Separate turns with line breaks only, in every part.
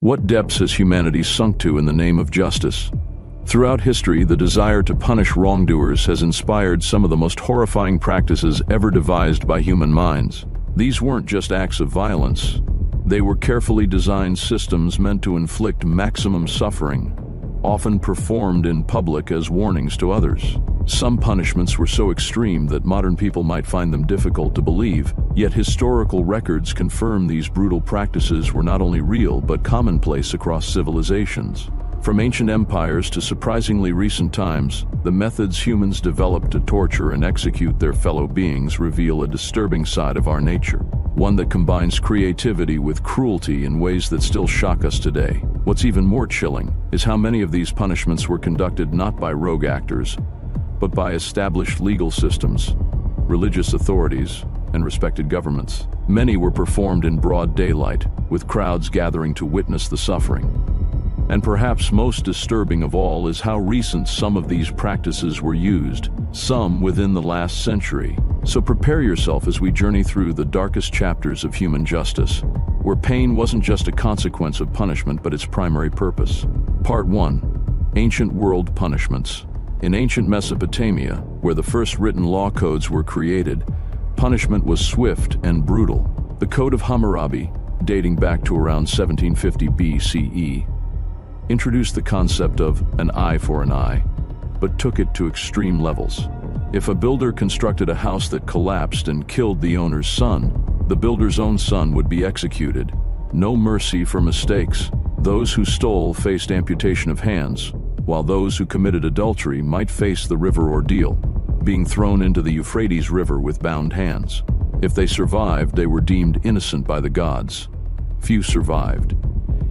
What depths has humanity sunk to in the name of justice? Throughout history, the desire to punish wrongdoers has inspired some of the most horrifying practices ever devised by human minds. These weren't just acts of violence. They were carefully designed systems meant to inflict maximum suffering, often performed in public as warnings to others. Some punishments were so extreme that modern people might find them difficult to believe, yet historical records confirm these brutal practices were not only real but commonplace across civilizations. From ancient empires to surprisingly recent times, the methods humans developed to torture and execute their fellow beings reveal a disturbing side of our nature, one that combines creativity with cruelty in ways that still shock us today. What's even more chilling is how many of these punishments were conducted not by rogue actors, but by established legal systems, religious authorities, and respected governments. Many were performed in broad daylight, with crowds gathering to witness the suffering. And perhaps most disturbing of all is how recent some of these practices were used, some within the last century. So prepare yourself as we journey through the darkest chapters of human justice, where pain wasn't just a consequence of punishment but its primary purpose. Part 1. Ancient World Punishments. In ancient Mesopotamia, where the first written law codes were created, punishment was swift and brutal. The Code of Hammurabi, dating back to around 1750 BCE, introduced the concept of an eye for an eye, but took it to extreme levels. If a builder constructed a house that collapsed and killed the owner's son, the builder's own son would be executed. No mercy for mistakes. Those who stole faced amputation of hands, while those who committed adultery might face the river ordeal, being thrown into the Euphrates River with bound hands. If they survived, they were deemed innocent by the gods. Few survived.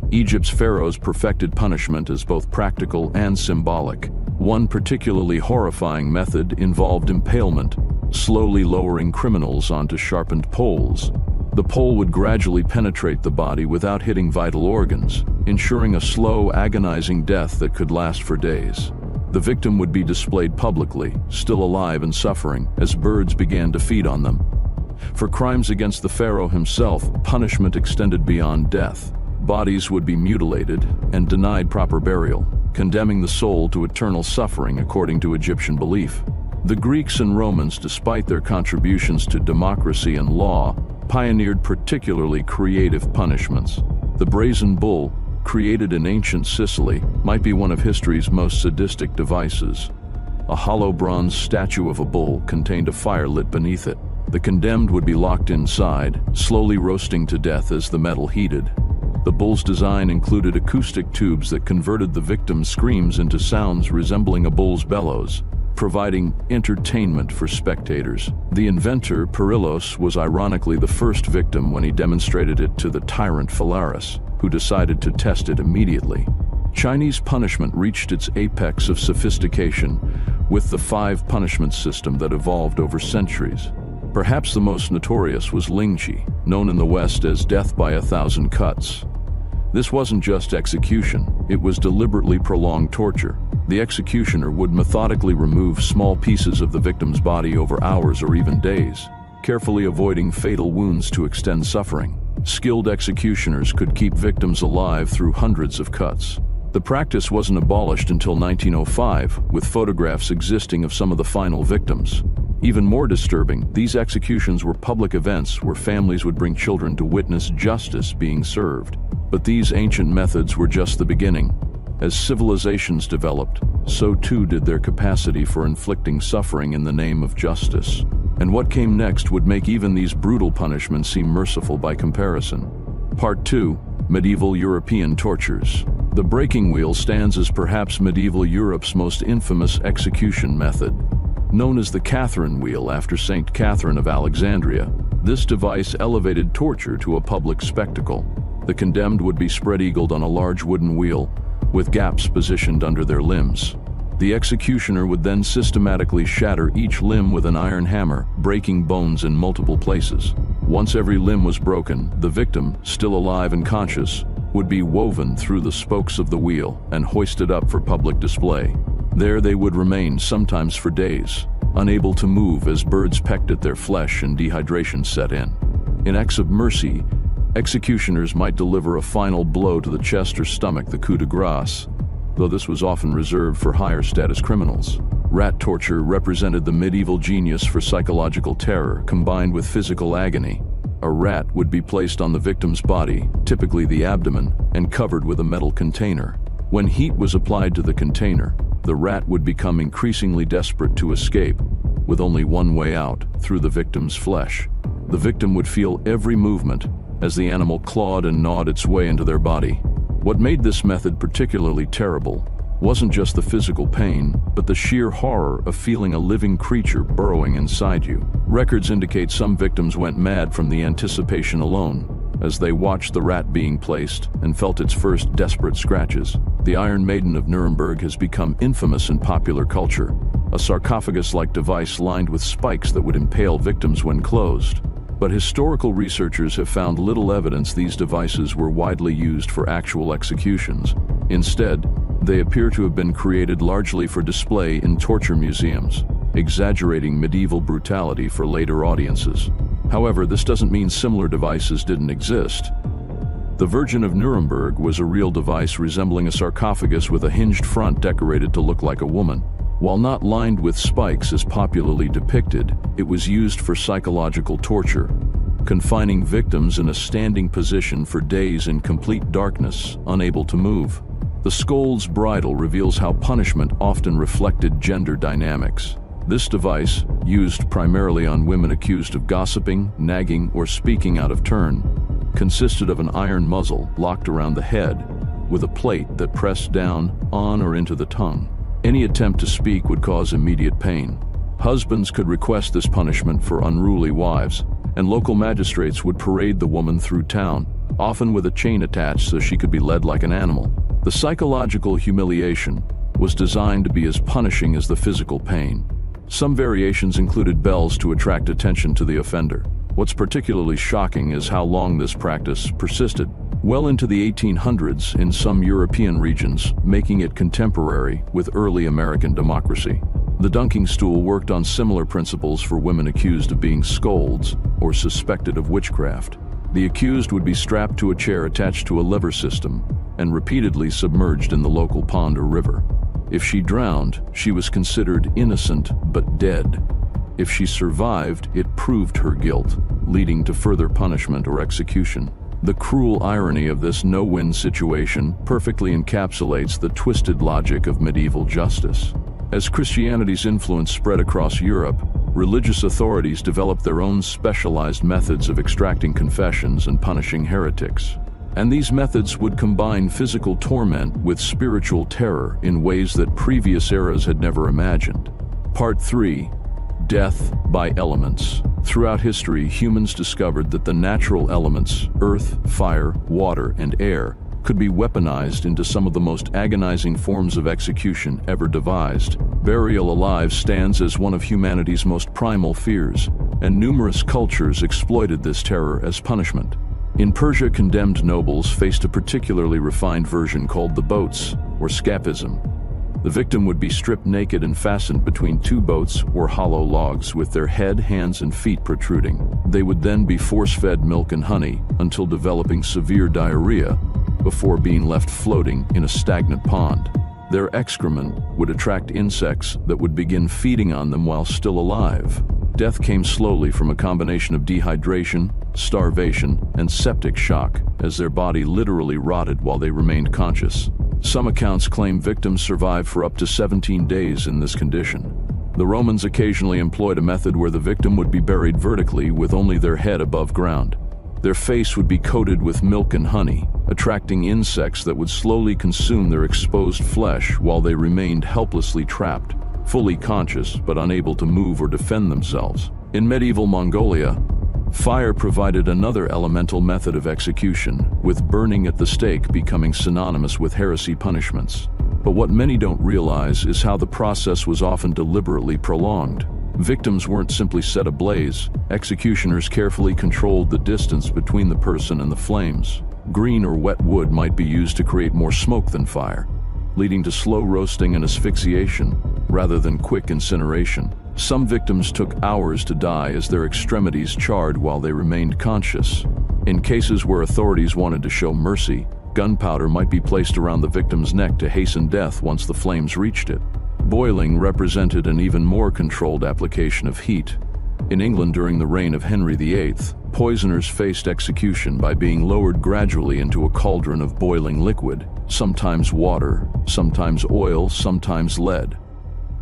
Egypt's pharaohs perfected punishment as both practical and symbolic. One particularly horrifying method involved impalement, slowly lowering criminals onto sharpened poles. The pole would gradually penetrate the body without hitting vital organs, ensuring a slow, agonizing death that could last for days. The victim would be displayed publicly, still alive and suffering, as birds began to feed on them. For crimes against the pharaoh himself, punishment extended beyond death. Bodies would be mutilated and denied proper burial, condemning the soul to eternal suffering according to Egyptian belief. The Greeks and Romans, despite their contributions to democracy and law, pioneered particularly creative punishments. The brazen bull, created in ancient Sicily, might be one of history's most sadistic devices. A hollow bronze statue of a bull contained a fire lit beneath it. The condemned would be locked inside, slowly roasting to death as the metal heated. The bull's design included acoustic tubes that converted the victim's screams into sounds resembling a bull's bellows, providing entertainment for spectators. The inventor, Perillos, was ironically the first victim when he demonstrated it to the tyrant Phalaris, who decided to test it immediately. Chinese punishment reached its apex of sophistication with the 5 punishment system that evolved over centuries. Perhaps the most notorious was lingqi, known in the West as death by 1,000 cuts. This wasn't just execution, it was deliberately prolonged torture. The executioner would methodically remove small pieces of the victim's body over hours or even days, carefully avoiding fatal wounds to extend suffering. Skilled executioners could keep victims alive through hundreds of cuts. The practice wasn't abolished until 1905, with photographs existing of some of the final victims. Even more disturbing, these executions were public events where families would bring children to witness justice being served. But these ancient methods were just the beginning. As civilizations developed, so too did their capacity for inflicting suffering in the name of justice. And what came next would make even these brutal punishments seem merciful by comparison. Part 2. Medieval European Tortures. The breaking wheel stands as perhaps medieval Europe's most infamous execution method. Known as the Catherine wheel after Saint Catherine of Alexandria, this device elevated torture to a public spectacle. The condemned would be spread-eagled on a large wooden wheel, with gaps positioned under their limbs. The executioner would then systematically shatter each limb with an iron hammer, breaking bones in multiple places. Once every limb was broken, the victim, still alive and conscious, would be woven through the spokes of the wheel and hoisted up for public display. There they would remain, sometimes for days, unable to move as birds pecked at their flesh and dehydration set in. In acts of mercy, Executioners might deliver a final blow to the chest or stomach, the coup de grace, though this was often reserved for higher status criminals. Rat torture represented the medieval genius for psychological terror combined with physical agony. A rat would be placed on the victim's body, typically the abdomen, and covered with a metal container. When heat was applied to the container, the rat would become increasingly desperate to escape, with only one way out, through the victim's flesh. The victim would feel every movement as the animal clawed and gnawed its way into their body. What made this method particularly terrible wasn't just the physical pain, but the sheer horror of feeling a living creature burrowing inside you. Records indicate some victims went mad from the anticipation alone, as they watched the rat being placed and felt its first desperate scratches. The Iron Maiden of Nuremberg has become infamous in popular culture, a sarcophagus-like device lined with spikes that would impale victims when closed. But historical researchers have found little evidence these devices were widely used for actual executions. Instead, they appear to have been created largely for display in torture museums, exaggerating medieval brutality for later audiences. However, this doesn't mean similar devices didn't exist. The Virgin of Nuremberg was a real device resembling a sarcophagus with a hinged front decorated to look like a woman. While not lined with spikes as popularly depicted, it was used for psychological torture, confining victims in a standing position for days in complete darkness, unable to move. The Scold's Bridle reveals how punishment often reflected gender dynamics. This device, used primarily on women accused of gossiping, nagging, or speaking out of turn, consisted of an iron muzzle locked around the head, with a plate that pressed down on or into the tongue. Any attempt to speak would cause immediate pain. Husbands could request this punishment for unruly wives, and local magistrates would parade the woman through town, often with a chain attached so she could be led like an animal. The psychological humiliation was designed to be as punishing as the physical pain. Some variations included bells to attract attention to the offender. What's particularly shocking is how long this practice persisted. Well into the 1800s in some European regions, making it contemporary with early American democracy. The dunking stool worked on similar principles for women accused of being scolds or suspected of witchcraft. The accused would be strapped to a chair attached to a lever system and repeatedly submerged in the local pond or river. If she drowned, she was considered innocent but dead. If she survived, it proved her guilt, leading to further punishment or execution. The cruel irony of this no-win situation perfectly encapsulates the twisted logic of medieval justice. As Christianity's influence spread across Europe, religious authorities developed their own specialized methods of extracting confessions and punishing heretics. And these methods would combine physical torment with spiritual terror in ways that previous eras had never imagined. Part 3. Death by elements. Throughout history, humans discovered that the natural elements, earth, fire, water, and air, could be weaponized into some of the most agonizing forms of execution ever devised. Burial alive stands as one of humanity's most primal fears, and numerous cultures exploited this terror as punishment. In Persia, condemned nobles faced a particularly refined version called the boats, or scapism. The victim would be stripped naked and fastened between two boats or hollow logs with their head, hands, and feet protruding. They would then be force-fed milk and honey until developing severe diarrhea before being left floating in a stagnant pond. Their excrement would attract insects that would begin feeding on them while still alive. Death came slowly from a combination of dehydration, starvation, and septic shock, as their body literally rotted while they remained conscious. Some accounts claim victims survived for up to 17 days in this condition. The Romans occasionally employed a method where the victim would be buried vertically with only their head above ground. Their face would be coated with milk and honey, attracting insects that would slowly consume their exposed flesh while they remained helplessly trapped, fully conscious but unable to move or defend themselves. In medieval Mongolia, fire provided another elemental method of execution, with burning at the stake becoming synonymous with heresy punishments. But what many don't realize is how the process was often deliberately prolonged. Victims weren't simply set ablaze. Executioners carefully controlled the distance between the person and the flames. Green or wet wood might be used to create more smoke than fire, leading to slow roasting and asphyxiation rather than quick incineration. Some victims took hours to die as their extremities charred while they remained conscious. In cases where authorities wanted to show mercy, gunpowder might be placed around the victim's neck to hasten death once the flames reached it. Boiling represented an even more controlled application of heat. In England during the reign of Henry VIII, poisoners faced execution by being lowered gradually into a cauldron of boiling liquid, sometimes water, sometimes oil, sometimes lead.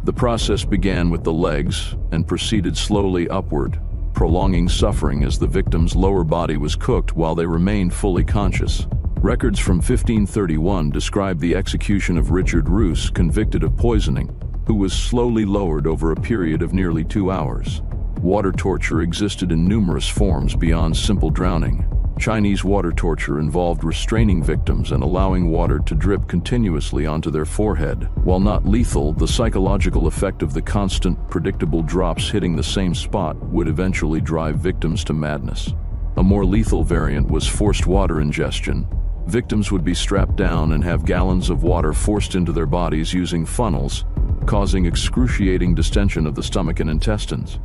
The process began with the legs and proceeded slowly upward, prolonging suffering as the victim's lower body was cooked while they remained fully conscious. Records from 1531 describe the execution of Richard Roos, convicted of poisoning, who was slowly lowered over a period of nearly 2 hours. Water torture existed in numerous forms beyond simple drowning. Chinese water torture involved restraining victims and allowing water to drip continuously onto their forehead. While not lethal, the psychological effect of the constant, predictable drops hitting the same spot would eventually drive victims to madness. A more lethal variant was forced water ingestion. Victims would be strapped down and have gallons of water forced into their bodies using funnels, causing excruciating distension of the stomach and intestines.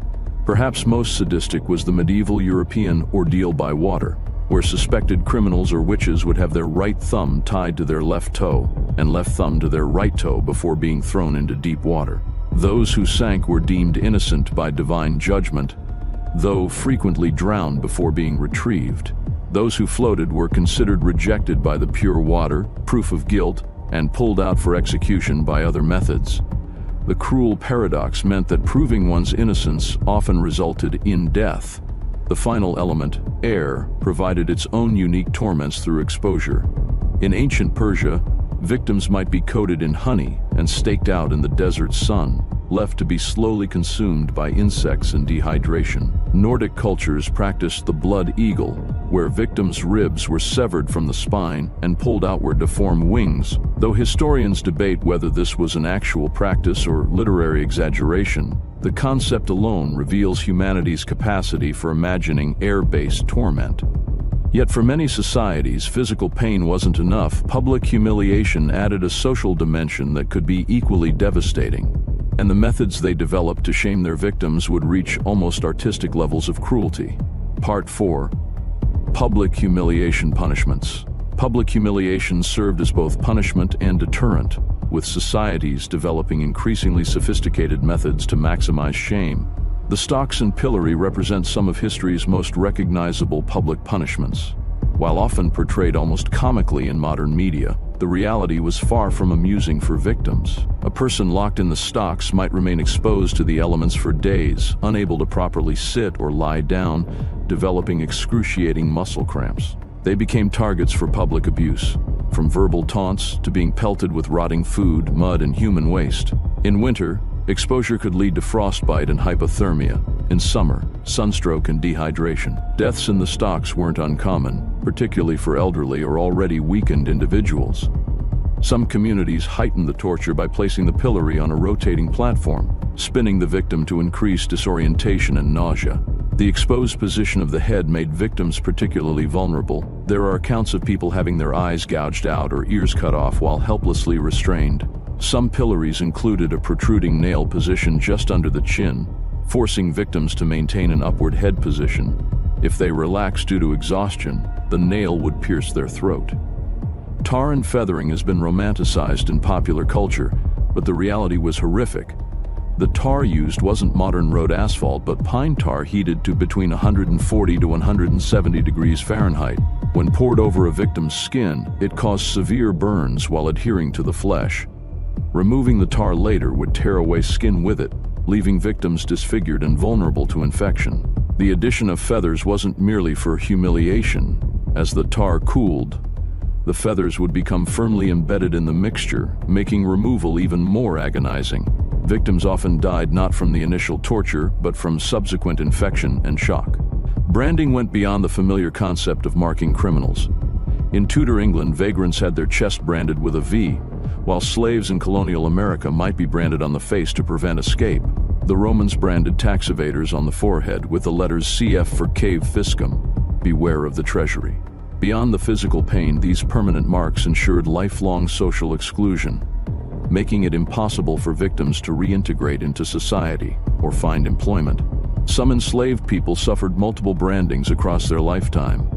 Perhaps most sadistic was the medieval European ordeal by water, where suspected criminals or witches would have their right thumb tied to their left toe and left thumb to their right toe before being thrown into deep water. Those who sank were deemed innocent by divine judgment, though frequently drowned before being retrieved. Those who floated were considered rejected by the pure water, proof of guilt, and pulled out for execution by other methods. The cruel paradox meant that proving one's innocence often resulted in death. The final element, air, provided its own unique torments through exposure. In ancient Persia, victims might be coated in honey and staked out in the desert sun, left to be slowly consumed by insects and dehydration. Nordic cultures practiced the blood eagle, where victims' ribs were severed from the spine and pulled outward to form wings. Though historians debate whether this was an actual practice or literary exaggeration, the concept alone reveals humanity's capacity for imagining air-based torment. Yet for many societies, physical pain wasn't enough. Public humiliation added a social dimension that could be equally devastating, and the methods they developed to shame their victims would reach almost artistic levels of cruelty. Part 4. Public humiliation punishments. Public humiliation served as both punishment and deterrent, with societies developing increasingly sophisticated methods to maximize shame. The stocks and pillory represent some of history's most recognizable public punishments. While often portrayed almost comically in modern media, the reality was far from amusing for victims. A person locked in the stocks might remain exposed to the elements for days, unable to properly sit or lie down, developing excruciating muscle cramps. They became targets for public abuse, from verbal taunts to being pelted with rotting food, mud, and human waste. In winter, exposure could lead to frostbite and hypothermia. In summer, sunstroke and dehydration. Deaths in the stocks weren't uncommon, particularly for elderly or already weakened individuals. Some communities heightened the torture by placing the pillory on a rotating platform, spinning the victim to increase disorientation and nausea. The exposed position of the head made victims particularly vulnerable. There are accounts of people having their eyes gouged out or ears cut off while helplessly restrained. Some pillories included a protruding nail position just under the chin, forcing victims to maintain an upward head position. If they relaxed due to exhaustion, the nail would pierce their throat. Tar and feathering has been romanticized in popular culture, but the reality was horrific. The tar used wasn't modern road asphalt, but pine tar heated to between 140 to 170 degrees Fahrenheit. When poured over a victim's skin, it caused severe burns while adhering to the flesh. Removing the tar later would tear away skin with it, leaving victims disfigured and vulnerable to infection. The addition of feathers wasn't merely for humiliation. As the tar cooled, the feathers would become firmly embedded in the mixture, making removal even more agonizing. Victims often died not from the initial torture, but from subsequent infection and shock. Branding went beyond the familiar concept of marking criminals. In Tudor England, vagrants had their chest branded with a V, while slaves in colonial America might be branded on the face to prevent escape. The Romans branded tax evaders on the forehead with the letters CF for cave fiscum, beware of the treasury. Beyond the physical pain, these permanent marks ensured lifelong social exclusion, making it impossible for victims to reintegrate into society or find employment. Some enslaved people suffered multiple brandings across their lifetime.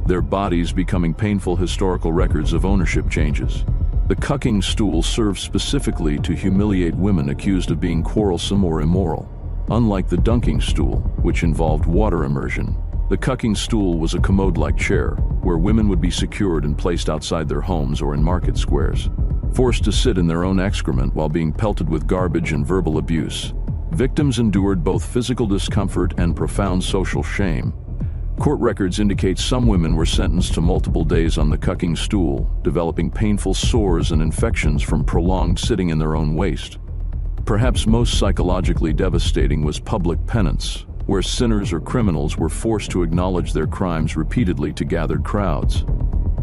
their bodies becoming painful historical records of ownership changes. The cucking stool served specifically to humiliate women accused of being quarrelsome or immoral. Unlike the dunking stool, which involved water immersion, the cucking stool was a commode-like chair, where women would be secured and placed outside their homes or in market squares. Forced to sit in their own excrement while being pelted with garbage and verbal abuse, victims endured both physical discomfort and profound social shame. Court records indicate some women were sentenced to multiple days on the cucking stool, developing painful sores and infections from prolonged sitting in their own waste. Perhaps most psychologically devastating was public penance, where sinners or criminals were forced to acknowledge their crimes repeatedly to gathered crowds.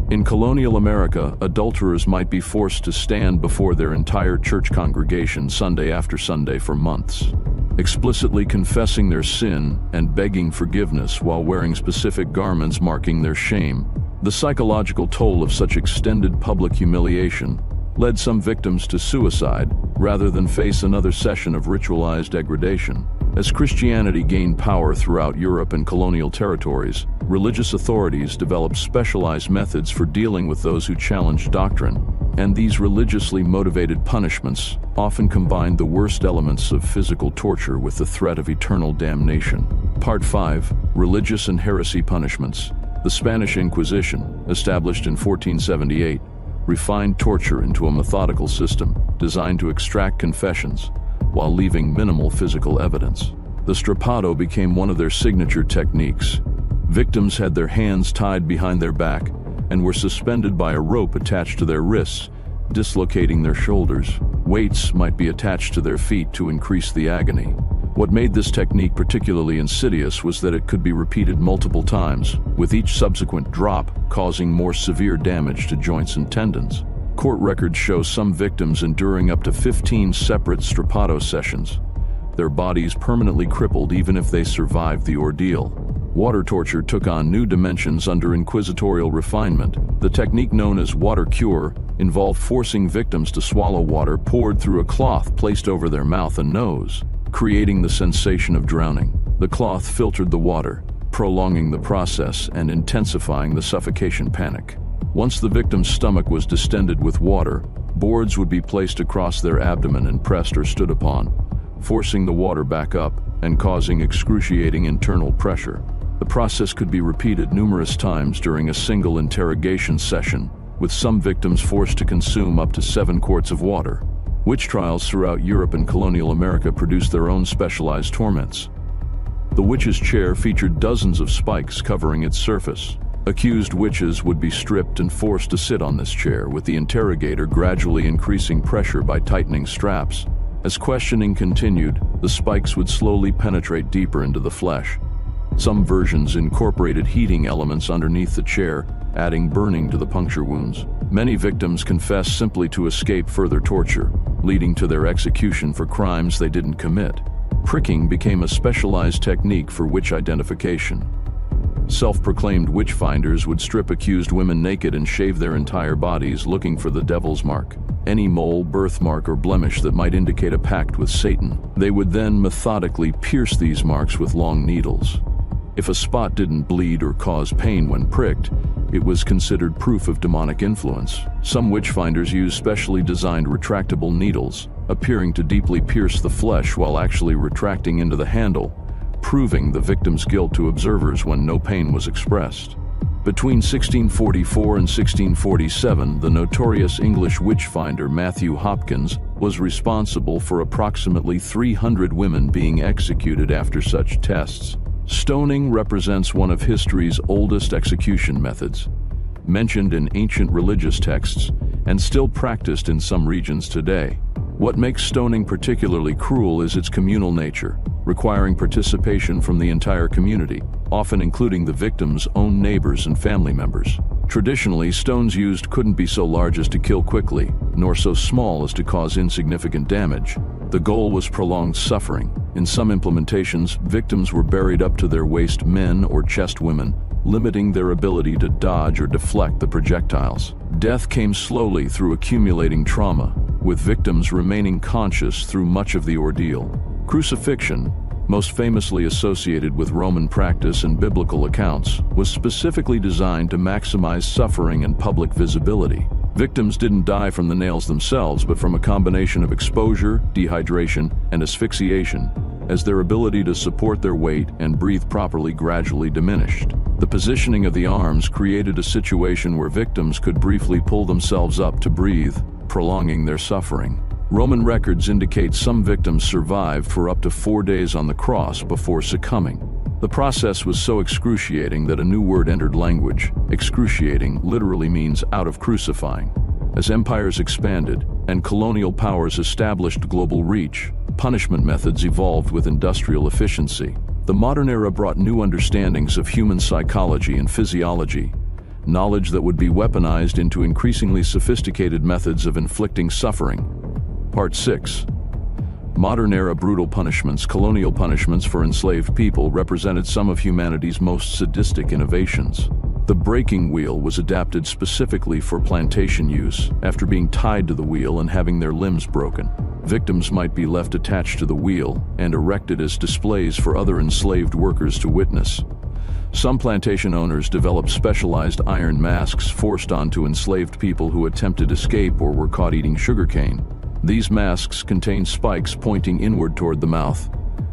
In colonial America, adulterers might be forced to stand before their entire church congregation Sunday after Sunday for months, explicitly confessing their sin and begging forgiveness while wearing specific garments marking their shame. The psychological toll of such extended public humiliation led some victims to suicide rather than face another session of ritualized degradation. As Christianity gained power throughout Europe and colonial territories, religious authorities developed specialized methods for dealing with those who challenged doctrine, and these religiously motivated punishments often combined the worst elements of physical torture with the threat of eternal damnation. Part 5. Religious and Heresy Punishments. The Spanish Inquisition, established in 1478, refined torture into a methodical system designed to extract confessions while leaving minimal physical evidence. The strappado became one of their signature techniques. Victims had their hands tied behind their back and were suspended by a rope attached to their wrists, dislocating their shoulders. Weights might be attached to their feet to increase the agony. What made this technique particularly insidious was that it could be repeated multiple times, with each subsequent drop causing more severe damage to joints and tendons. Court records show some victims enduring up to 15 separate strappado sessions, their bodies permanently crippled even if they survived the ordeal. Water torture took on new dimensions under inquisitorial refinement. The technique known as water cure involved forcing victims to swallow water poured through a cloth placed over their mouth and nose, creating the sensation of drowning. The cloth filtered the water, prolonging the process and intensifying the suffocation panic. Once the victim's stomach was distended with water, boards would be placed across their abdomen and pressed or stood upon, forcing the water back up and causing excruciating internal pressure. The process could be repeated numerous times during a single interrogation session, with some victims forced to consume up to 7 quarts of water. Witch trials throughout Europe and colonial America produced their own specialized torments. The witch's chair featured dozens of spikes covering its surface. Accused witches would be stripped and forced to sit on this chair, with the interrogator gradually increasing pressure by tightening straps. As questioning continued, the spikes would slowly penetrate deeper into the flesh. Some versions incorporated heating elements underneath the chair, adding burning to the puncture wounds. Many victims confessed simply to escape further torture, leading to their execution for crimes they didn't commit. Pricking became a specialized technique for witch identification. Self-proclaimed witch finders would strip accused women naked and shave their entire bodies looking for the devil's mark, any mole, birthmark, or blemish that might indicate a pact with Satan. They would then methodically pierce these marks with long needles. If a spot didn't bleed or cause pain when pricked, it was considered proof of demonic influence. Some witch finders used specially designed retractable needles, appearing to deeply pierce the flesh while actually retracting into the handle, proving the victim's guilt to observers when no pain was expressed. Between 1644 and 1647, the notorious English witch finder Matthew Hopkins was responsible for approximately 300 women being executed after such tests. Stoning represents one of history's oldest execution methods, mentioned in ancient religious texts and still practiced in some regions today. What makes stoning particularly cruel is its communal nature, requiring participation from the entire community, often including the victim's own neighbors and family members. Traditionally, stones used couldn't be so large as to kill quickly, nor so small as to cause insignificant damage. The goal was prolonged suffering. In some implementations, victims were buried up to their waist, men or chest women, limiting their ability to dodge or deflect the projectiles. Death came slowly through accumulating trauma, with victims remaining conscious through much of the ordeal. Crucifixion, most famously associated with Roman practice and biblical accounts, was specifically designed to maximize suffering and public visibility. Victims didn't die from the nails themselves, but from a combination of exposure, dehydration, and asphyxiation, as their ability to support their weight and breathe properly gradually diminished. The positioning of the arms created a situation where victims could briefly pull themselves up to breathe, prolonging their suffering. Roman records indicate some victims survived for up to 4 days on the cross before succumbing. The process was so excruciating that a new word entered language. Excruciating literally means out of crucifying. As empires expanded and colonial powers established global reach, punishment methods evolved with industrial efficiency. The modern era brought new understandings of human psychology and physiology, knowledge that would be weaponized into increasingly sophisticated methods of inflicting suffering. Part 6. Modern-era brutal punishments. Colonial punishments for enslaved people represented some of humanity's most sadistic innovations. The breaking wheel was adapted specifically for plantation use. After being tied to the wheel and having their limbs broken, victims might be left attached to the wheel and erected as displays for other enslaved workers to witness. Some plantation owners developed specialized iron masks forced onto enslaved people who attempted escape or were caught eating sugarcane. These masks contained spikes pointing inward toward the mouth,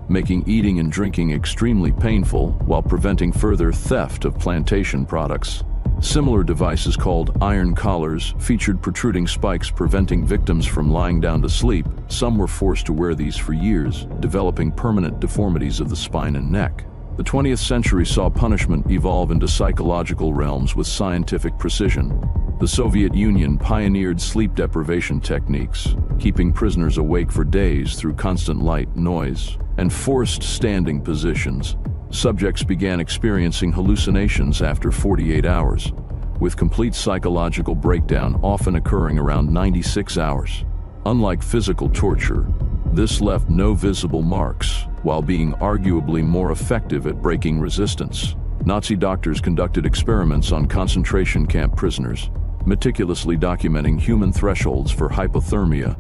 making eating and drinking extremely painful while preventing further theft of plantation products. Similar devices called iron collars featured protruding spikes preventing victims from lying down to sleep. Some were forced to wear these for years, developing permanent deformities of the spine and neck. The 20th century saw punishment evolve into psychological realms with scientific precision. The Soviet Union pioneered sleep deprivation techniques, keeping prisoners awake for days through constant light, noise, and forced standing positions. Subjects began experiencing hallucinations after 48 hours, with complete psychological breakdown often occurring around 96 hours. Unlike physical torture, this left no visible marks, while being arguably more effective at breaking resistance. Nazi doctors conducted experiments on concentration camp prisoners, meticulously documenting human thresholds for hypothermia,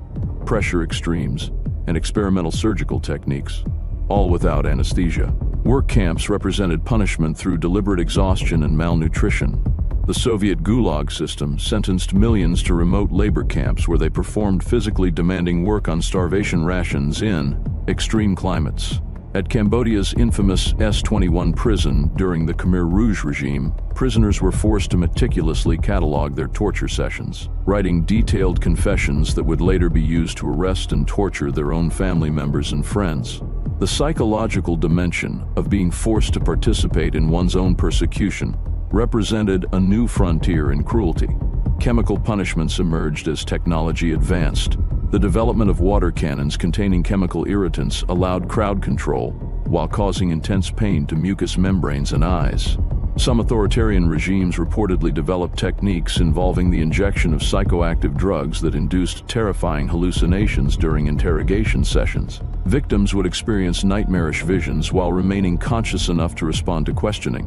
pressure extremes, and experimental surgical techniques, all without anesthesia. Work camps represented punishment through deliberate exhaustion and malnutrition. The Soviet Gulag system sentenced millions to remote labor camps where they performed physically demanding work on starvation rations in extreme climates. At Cambodia's infamous S-21 prison during the Khmer Rouge regime, prisoners were forced to meticulously catalog their torture sessions, writing detailed confessions that would later be used to arrest and torture their own family members and friends. The psychological dimension of being forced to participate in one's own persecution represented a new frontier in cruelty. Chemical punishments emerged as technology advanced. The development of water cannons containing chemical irritants allowed crowd control while causing intense pain to mucous membranes and eyes. Some authoritarian regimes reportedly developed techniques involving the injection of psychoactive drugs that induced terrifying hallucinations during interrogation sessions. Victims would experience nightmarish visions while remaining conscious enough to respond to questioning,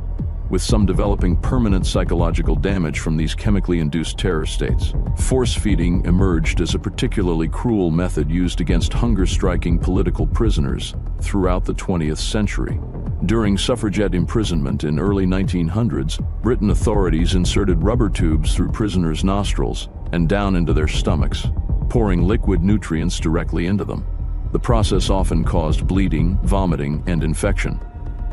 with some developing permanent psychological damage from these chemically induced terror states. Force feeding emerged as a particularly cruel method used against hunger-striking political prisoners throughout the 20th century. During suffragette imprisonment in early 1900s, Britain authorities inserted rubber tubes through prisoners' nostrils and down into their stomachs, pouring liquid nutrients directly into them. The process often caused bleeding, vomiting, and infection.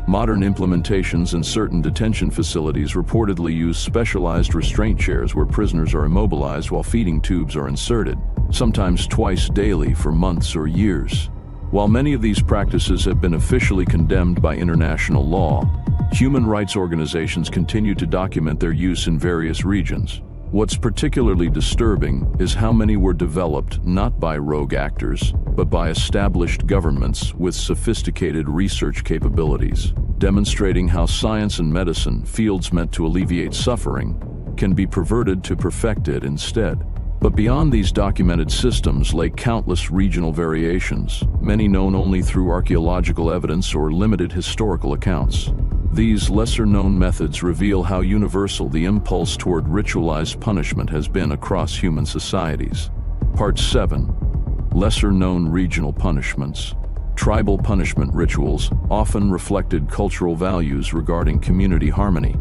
Modern implementations in certain detention facilities reportedly use specialized restraint chairs where prisoners are immobilized while feeding tubes are inserted, sometimes twice daily for months or years. While many of these practices have been officially condemned by international law, human rights organizations continue to document their use in various regions. What's particularly disturbing is how many were developed not by rogue actors, but by established governments with sophisticated research capabilities, demonstrating how science and medicine, fields meant to alleviate suffering, can be perverted to perfect it instead. But beyond these documented systems lay countless regional variations, many known only through archaeological evidence or limited historical accounts. These lesser-known methods reveal how universal the impulse toward ritualized punishment has been across human societies. Part 7. Lesser-known regional punishments. Tribal punishment rituals often reflected cultural values regarding community harmony.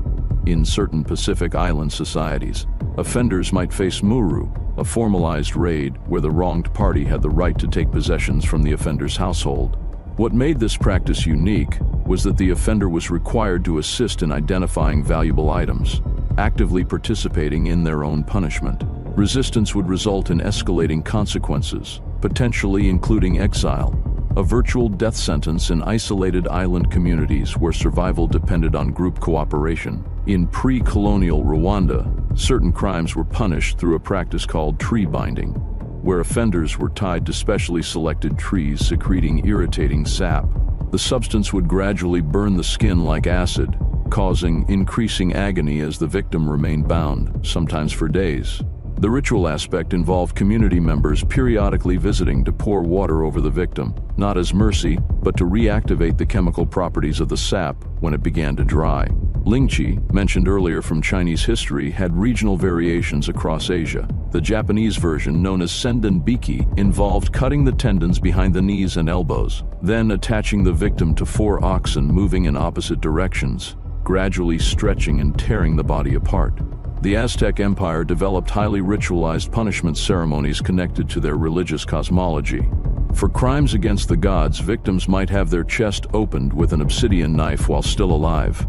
In certain Pacific Island societies, offenders might face muru, a formalized raid where the wronged party had the right to take possessions from the offender's household. What made this practice unique was that the offender was required to assist in identifying valuable items, actively participating in their own punishment. Resistance would result in escalating consequences, potentially including exile, a virtual death sentence in isolated island communities where survival depended on group cooperation. In pre-colonial Rwanda, certain crimes were punished through a practice called tree binding, where offenders were tied to specially selected trees secreting irritating sap. The substance would gradually burn the skin like acid, causing increasing agony as the victim remained bound, sometimes for days. The ritual aspect involved community members periodically visiting to pour water over the victim, not as mercy, but to reactivate the chemical properties of the sap when it began to dry. Lingqi, mentioned earlier from Chinese history, had regional variations across Asia. The Japanese version, known as sendenbiki, involved cutting the tendons behind the knees and elbows, then attaching the victim to 4 oxen moving in opposite directions, gradually stretching and tearing the body apart. The Aztec Empire developed highly ritualized punishment ceremonies connected to their religious cosmology. For crimes against the gods, victims might have their chest opened with an obsidian knife while still alive,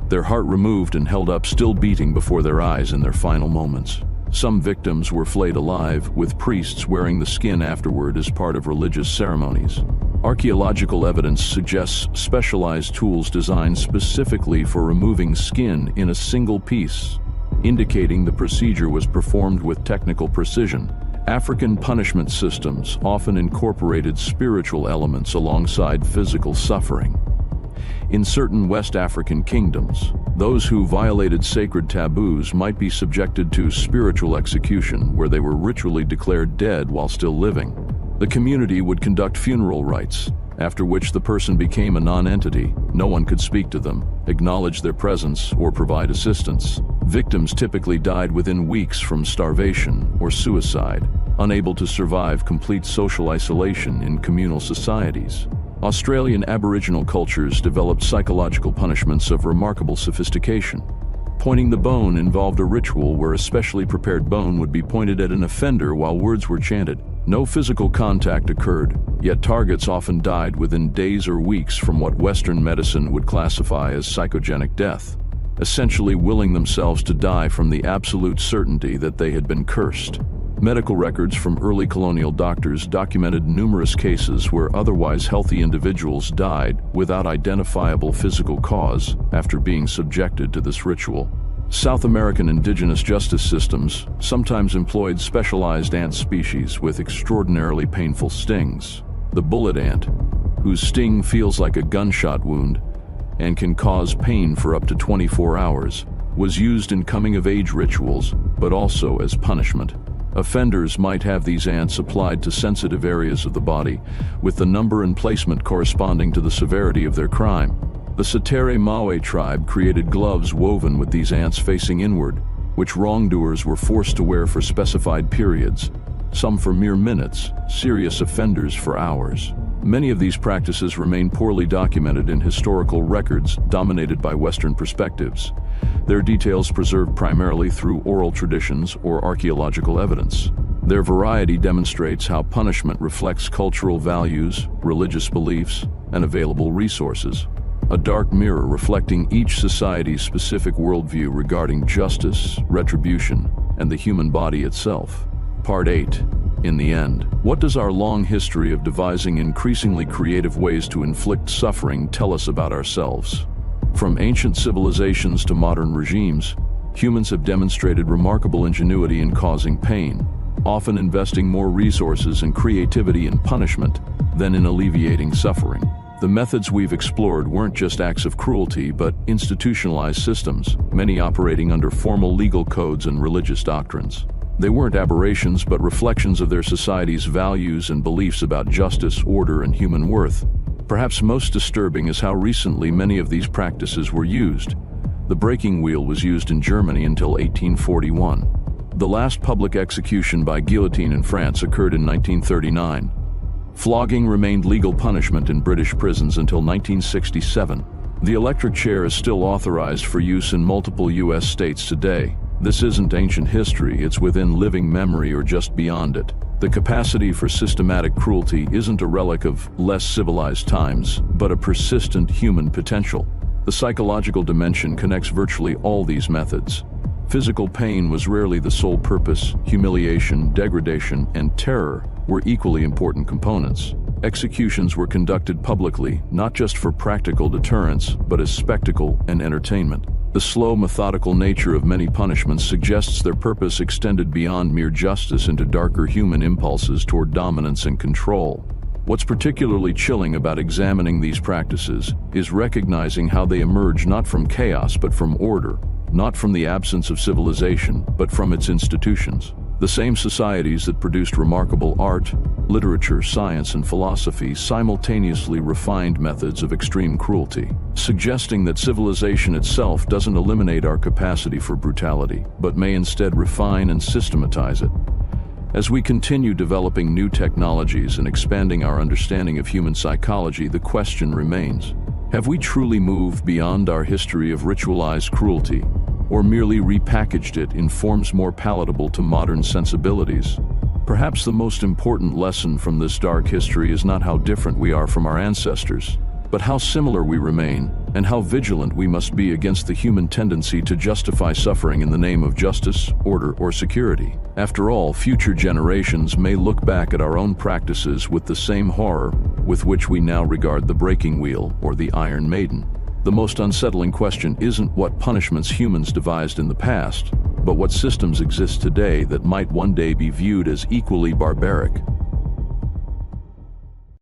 their heart removed and held up still beating before their eyes in their final moments. Some victims were flayed alive, with priests wearing the skin afterward as part of religious ceremonies. Archaeological evidence suggests specialized tools designed specifically for removing skin in a single piece, indicating the procedure was performed with technical precision. African punishment systems often incorporated spiritual elements alongside physical suffering. In certain West African kingdoms, those who violated sacred taboos might be subjected to spiritual execution, where they were ritually declared dead while still living. The community would conduct funeral rites, after which the person became a non-entity. No one could speak to them, acknowledge their presence, or provide assistance. Victims typically died within weeks from starvation or suicide, unable to survive complete social isolation in communal societies. Australian Aboriginal cultures developed psychological punishments of remarkable sophistication. Pointing the bone involved a ritual where a specially prepared bone would be pointed at an offender while words were chanted. No physical contact occurred, yet targets often died within days or weeks from what Western medicine would classify as psychogenic death, essentially willing themselves to die from the absolute certainty that they had been cursed. Medical records from early colonial doctors documented numerous cases where otherwise healthy individuals died without identifiable physical cause after being subjected to this ritual. South American indigenous justice systems sometimes employed specialized ant species with extraordinarily painful stings. The bullet ant, whose sting feels like a gunshot wound and can cause pain for up to 24 hours, was used in coming-of-age rituals, but also as punishment. Offenders might have these ants applied to sensitive areas of the body, with the number and placement corresponding to the severity of their crime. The Satere Mawe tribe created gloves woven with these ants facing inward, which wrongdoers were forced to wear for specified periods, some for mere minutes, serious offenders for hours. Many of these practices remain poorly documented in historical records dominated by Western perspectives, their details preserved primarily through oral traditions or archaeological evidence. Their variety demonstrates how punishment reflects cultural values, religious beliefs, and available resources. A dark mirror reflecting each society's specific worldview regarding justice, retribution, and the human body itself. Part 8. In the end, what does our long history of devising increasingly creative ways to inflict suffering tell us about ourselves? From ancient civilizations to modern regimes, humans have demonstrated remarkable ingenuity in causing pain, often investing more resources and creativity in punishment than in alleviating suffering. The methods we've explored weren't just acts of cruelty, but institutionalized systems, many operating under formal legal codes and religious doctrines. They weren't aberrations, but reflections of their society's values and beliefs about justice, order, and human worth. Perhaps most disturbing is how recently many of these practices were used. The breaking wheel was used in Germany until 1841. The last public execution by guillotine in France occurred in 1939. Flogging remained legal punishment in British prisons until 1967. The electric chair is still authorized for use in multiple U.S. states today. This isn't ancient history, it's within living memory or just beyond it. The capacity for systematic cruelty isn't a relic of less civilized times, but a persistent human potential. The psychological dimension connects virtually all these methods. Physical pain was rarely the sole purpose. Humiliation, degradation, and terror were equally important components. Executions were conducted publicly, not just for practical deterrence, but as spectacle and entertainment. The slow, methodical nature of many punishments suggests their purpose extended beyond mere justice into darker human impulses toward dominance and control. What's particularly chilling about examining these practices is recognizing how they emerge not from chaos but from order, not from the absence of civilization, but from its institutions. The same societies that produced remarkable art, literature, science, and philosophy simultaneously refined methods of extreme cruelty, suggesting that civilization itself doesn't eliminate our capacity for brutality, but may instead refine and systematize it. As we continue developing new technologies and expanding our understanding of human psychology, the question remains: have we truly moved beyond our history of ritualized cruelty, or merely repackaged it in forms more palatable to modern sensibilities? Perhaps the most important lesson from this dark history is not how different we are from our ancestors, but how similar we remain, and how vigilant we must be against the human tendency to justify suffering in the name of justice, order, or security. After all, future generations may look back at our own practices with the same horror with which we now regard the breaking wheel or the Iron Maiden. The most unsettling question isn't what punishments humans devised in the past, but what systems exist today that might one day be viewed as equally barbaric.